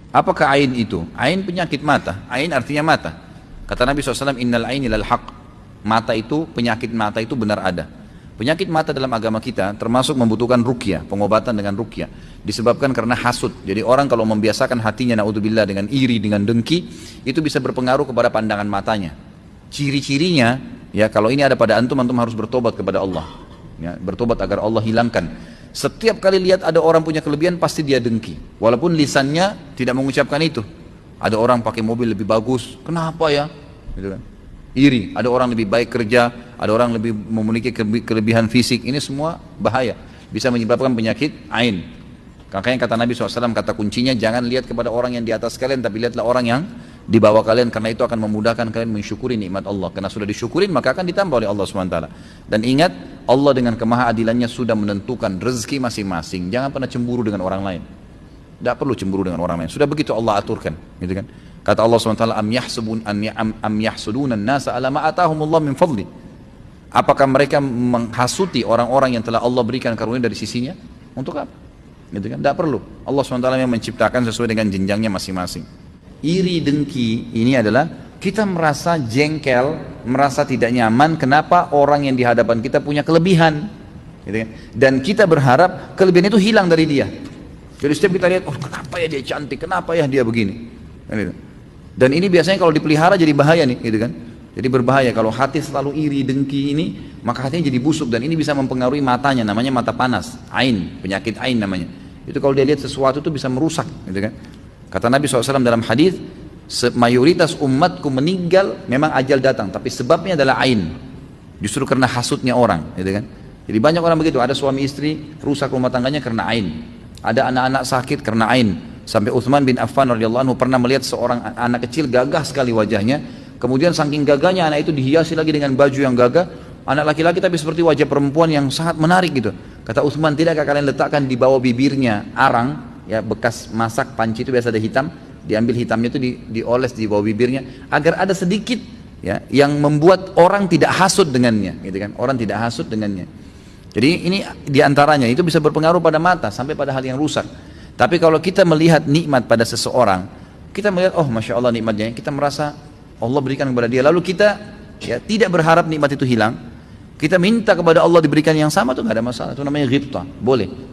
Apakah ain itu? Ain penyakit mata. Ain artinya mata. Kata Nabi SAW, innal aini lal haq. Mata itu, penyakit mata itu benar ada. Penyakit mata dalam agama kita termasuk membutuhkan ruqyah, pengobatan dengan ruqyah. Disebabkan karena hasud. Jadi orang kalau membiasakan hatinya naudzubillah dengan iri, dengan dengki, itu bisa berpengaruh kepada pandangan matanya. Ciri-cirinya, ya kalau ini ada pada antum, antum harus bertobat kepada Allah. Ya, bertobat agar Allah hilangkan. Setiap kali lihat ada orang punya kelebihan pasti dia dengki, walaupun lisannya tidak mengucapkan itu. Ada orang pakai mobil lebih bagus, kenapa ya? Gitu kan. Iri, ada orang lebih baik kerja, ada orang lebih memiliki kelebihan fisik. Ini semua bahaya, bisa menyebabkan penyakit ain. Makanya kata Nabi SAW, kata kuncinya jangan lihat kepada orang yang di atas kalian, tapi lihatlah orang yang di bawah kalian, karena itu akan memudahkan kalian mensyukuri nikmat Allah. Karena sudah disyukurin maka akan ditambah oleh Allah SWT. Dan ingat, Allah dengan kemahaadilannya sudah menentukan rezeki masing-masing. Jangan pernah cemburu dengan orang lain. Tidak perlu cemburu dengan orang lain. Sudah begitu Allah aturkan, gitu kan? Kata Allah SWT, am yahsuduna an-nasa ala ma atahumullah min fadli. Apakah mereka menghasuti orang-orang yang telah Allah berikan karunia dari sisinya? Untuk apa? Gitu kan? Tidak perlu. Allah SWT yang menciptakan sesuai dengan jenjangnya masing-masing. Iri dengki ini adalah kita merasa jengkel, merasa tidak nyaman kenapa orang yang di hadapan kita punya kelebihan, gitu kan? Dan kita berharap kelebihan itu hilang dari dia. Jadi setiap kita lihat, oh kenapa ya dia cantik, kenapa ya dia begini, dan ini biasanya kalau dipelihara jadi bahaya nih, gitu kan? Jadi berbahaya kalau hati selalu iri dengki ini, maka hatinya jadi busuk dan ini bisa mempengaruhi matanya, namanya mata panas, ain, penyakit ain namanya. Itu kalau dia lihat sesuatu itu bisa merusak, gitu kan? Kata Nabi SAW dalam hadis, mayoritas umatku meninggal memang ajal datang, tapi sebabnya adalah ain, justru karena hasutnya orang, gitu kan? Jadi banyak orang begitu, ada suami istri rusak rumah tangganya karena ain, ada anak-anak sakit karena ain. Sampai Utsman bin Affan radhiyallahu anhu pernah melihat seorang anak kecil gagah sekali wajahnya, kemudian saking gagahnya anak itu dihiasi lagi dengan baju yang gagah, anak laki-laki tapi seperti wajah perempuan yang sangat menarik gitu. Kata Utsman, tidakkah kalian letakkan di bawah bibirnya arang, ya bekas masak panci itu biasa ada hitam, diambil hitamnya itu dioles di bawah bibirnya agar ada sedikit ya yang membuat orang tidak hasut dengannya, gitu kan? Orang tidak hasut dengannya. Jadi ini diantaranya itu bisa berpengaruh pada mata sampai pada hal yang rusak. Tapi kalau kita melihat nikmat pada seseorang, kita melihat oh masya Allah nikmatnya, kita merasa Allah berikan kepada dia, lalu kita ya tidak berharap nikmat itu hilang, kita minta kepada Allah diberikan yang sama, itu nggak ada masalah, itu namanya ghibtah, boleh.